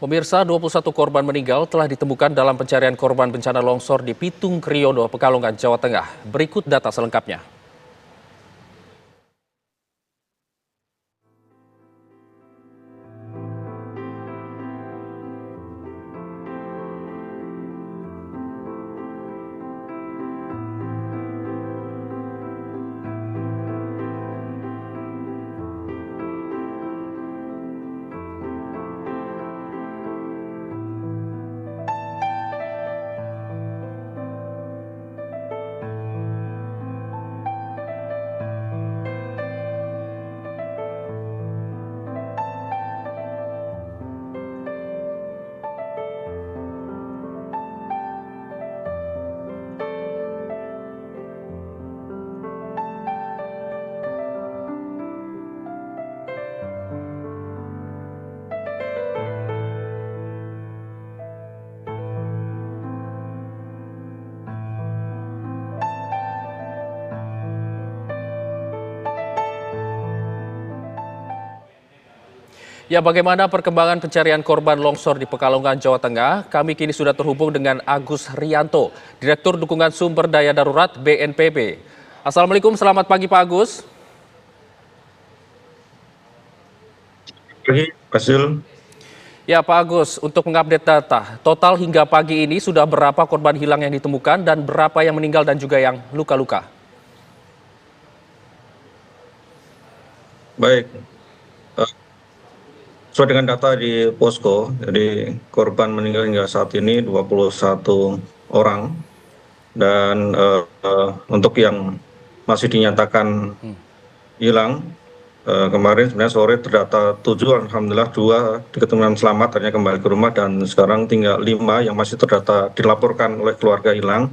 Pemirsa, 21 korban meninggal telah ditemukan dalam pencarian korban bencana longsor di Pitung Kriodo, Pekalongan, Jawa Tengah. Berikut data selengkapnya. Ya, bagaimana perkembangan pencarian korban longsor di Pekalongan, Jawa Tengah? Kami kini sudah terhubung dengan Agus Rianto, Direktur Dukungan Sumber Daya Darurat BNPB. Assalamualaikum, selamat pagi Pak Agus. Pagi, Pak Zul. Ya Pak Agus, untuk mengupdate data, total hingga pagi ini sudah berapa korban hilang yang ditemukan dan berapa yang meninggal dan juga yang luka-luka? Baik, sesuai dengan data di Posko, jadi korban meninggal hingga saat ini 21 orang. Dan untuk yang masih dinyatakan hilang, kemarin sebenarnya sore terdata 7, alhamdulillah 2 diketemukan selamat, akhirnya kembali ke rumah, dan sekarang tinggal 5 yang masih terdata dilaporkan oleh keluarga hilang.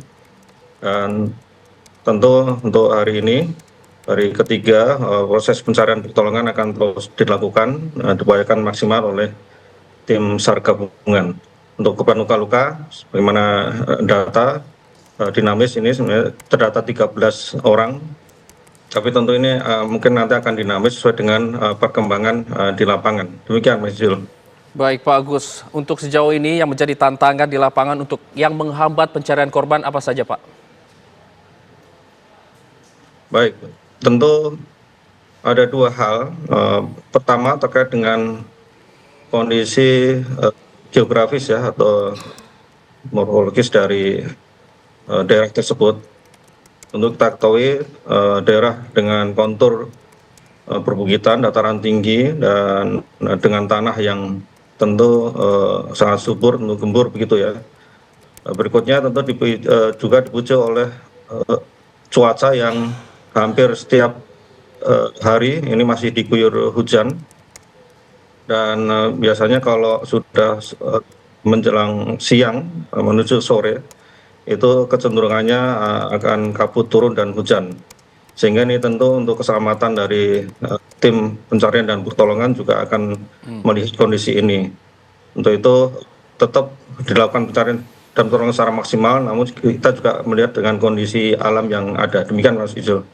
Dan tentu untuk hari ini, hari ketiga, proses pencarian pertolongan akan terus dilakukan, diupayakan maksimal oleh tim SAR gabungan. Untuk korban luka-luka, bagaimana data dinamis ini sebenarnya terdata 13 orang, tapi tentu ini mungkin nanti akan dinamis sesuai dengan perkembangan di lapangan. Demikian, Mas Jul. Baik Pak Agus, untuk sejauh ini yang menjadi tantangan di lapangan untuk yang menghambat pencarian korban apa saja Pak? Baik, tentu ada 2 hal. Pertama terkait dengan kondisi geografis ya, atau morfologis dari daerah tersebut. Untuk kita ketahui, daerah dengan kontur perbukitan, dataran tinggi, dan dengan tanah yang tentu sangat subur, tentu gembur begitu ya. Berikutnya tentu juga dipuji oleh cuaca yang hampir setiap hari ini masih diguyur hujan, dan biasanya kalau sudah menjelang siang menuju sore itu kecenderungannya akan kabut turun dan hujan, sehingga ini tentu untuk keselamatan dari tim pencarian dan pertolongan juga akan melihat kondisi ini. Untuk itu tetap dilakukan pencarian dan pertolongan secara maksimal, namun kita juga melihat dengan kondisi alam yang ada. Demikian, Mas Ijul.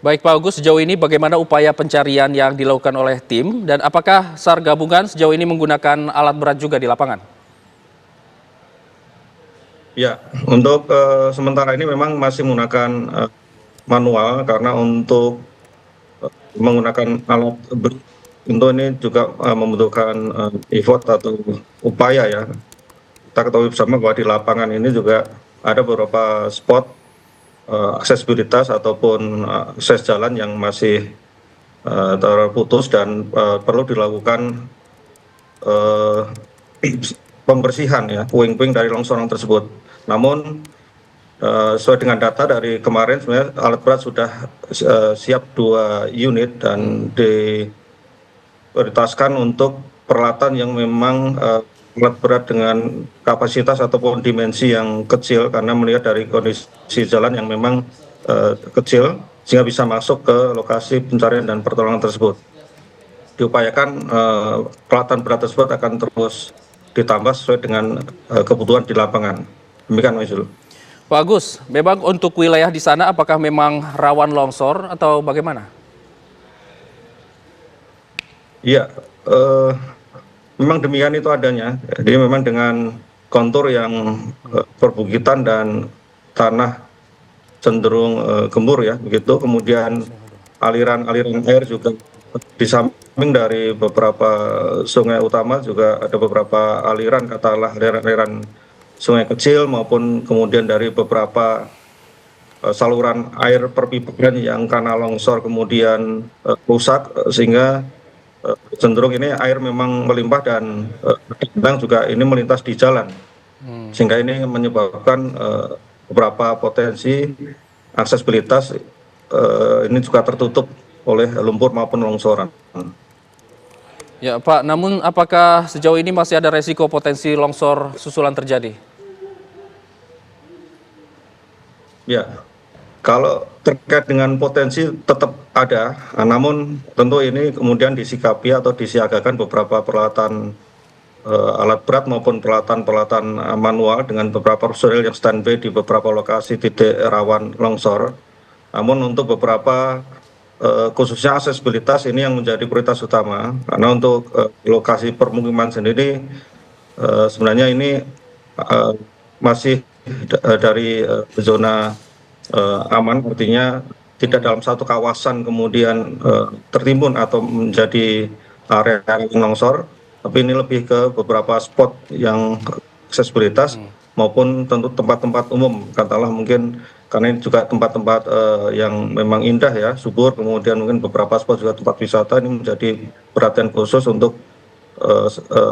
Baik Pak Agus, sejauh ini bagaimana upaya pencarian yang dilakukan oleh tim dan apakah SAR gabungan sejauh ini menggunakan alat berat juga di lapangan? Ya, untuk sementara ini memang masih menggunakan manual, karena untuk menggunakan alat berat tentu ini juga membutuhkan effort atau upaya ya. Kita ketahui bersama bahwa di lapangan ini juga ada beberapa spot aksesibilitas ataupun akses jalan yang masih terputus, dan perlu dilakukan pembersihan ya, puing-puing dari longsoran tersebut. Namun sesuai dengan data dari kemarin, sebenarnya alat berat sudah siap 2 unit dan diprioritaskan untuk peralatan yang memang alat berat dengan kapasitas ataupun dimensi yang kecil, karena melihat dari kondisi jalan yang memang kecil sehingga bisa masuk ke lokasi pencarian dan pertolongan tersebut. Diupayakan peralatan berat tersebut akan terus ditambah sesuai dengan kebutuhan di lapangan. Demikian, Mas Zul. Pak Agus, memang untuk wilayah di sana apakah memang rawan longsor atau bagaimana? Iya, memang demikian itu adanya. Jadi memang dengan kontur yang perbukitan dan tanah cenderung gembur ya, begitu. Kemudian aliran-aliran air juga di samping dari beberapa sungai utama juga ada beberapa aliran, katakanlah aliran-aliran sungai kecil maupun kemudian dari beberapa saluran air perpipaan yang karena longsor kemudian rusak, sehingga cenderung ini air memang melimpah dan kadang juga ini melintas di jalan, sehingga ini menyebabkan beberapa potensi aksesibilitas ini juga tertutup oleh lumpur maupun longsoran. Ya Pak, namun apakah sejauh ini masih ada resiko potensi longsor susulan terjadi? Ya, kalau terkait dengan potensi tetap ada, namun tentu ini kemudian disikapi atau disiagakan beberapa peralatan alat berat maupun peralatan-peralatan manual dengan beberapa personil yang standby di beberapa lokasi titik rawan longsor. Namun untuk beberapa khususnya aksesibilitas ini yang menjadi prioritas utama, karena untuk lokasi permukiman sendiri sebenarnya ini masih dari zona aman, artinya tidak dalam satu kawasan kemudian tertimbun atau menjadi area longsor, tapi ini lebih ke beberapa spot yang aksesibilitas maupun tentu tempat-tempat umum, katakanlah mungkin karena ini juga tempat-tempat yang memang indah ya, subur, kemudian mungkin beberapa spot juga tempat wisata, ini menjadi perhatian khusus untuk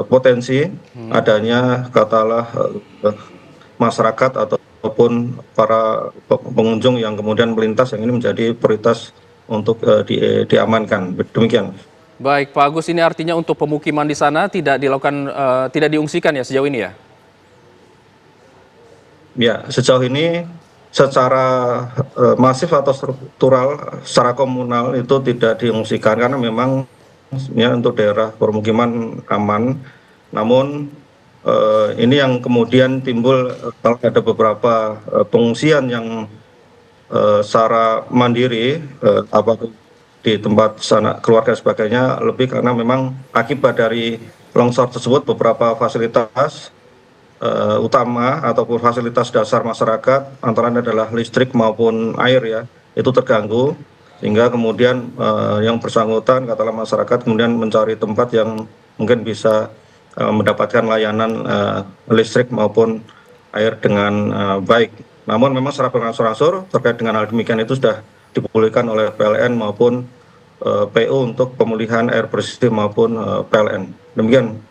potensi adanya katakanlah masyarakat ataupun para pengunjung yang kemudian melintas, yang ini menjadi prioritas untuk diamankan. Demikian. Baik, Pak Agus, ini artinya untuk pemukiman di sana tidak diungsikan ya sejauh ini ya? Ya, sejauh ini secara masif atau struktural, secara komunal itu tidak diungsikan karena memang ya, untuk daerah permukiman aman. Namun ini yang kemudian timbul kalau ada beberapa pengungsian yang secara mandiri, apakah di tempat sana keluarga dan sebagainya, lebih karena memang akibat dari longsor tersebut beberapa fasilitas utama ataupun fasilitas dasar masyarakat antara lain adalah listrik maupun air ya, itu terganggu, sehingga kemudian yang bersangkutan katakanlah masyarakat kemudian mencari tempat yang mungkin bisa mendapatkan layanan listrik maupun air dengan baik. Namun memang secara berangsur-angsur terkait dengan hal demikian itu sudah dipulihkan oleh PLN maupun PU untuk pemulihan air bersih maupun PLN. Demikian.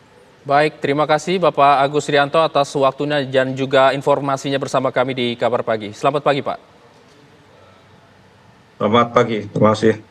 Baik, terima kasih Bapak Agus Rianto atas waktunya dan juga informasinya bersama kami di Kabar Pagi. Selamat pagi, Pak. Selamat pagi, terima kasih.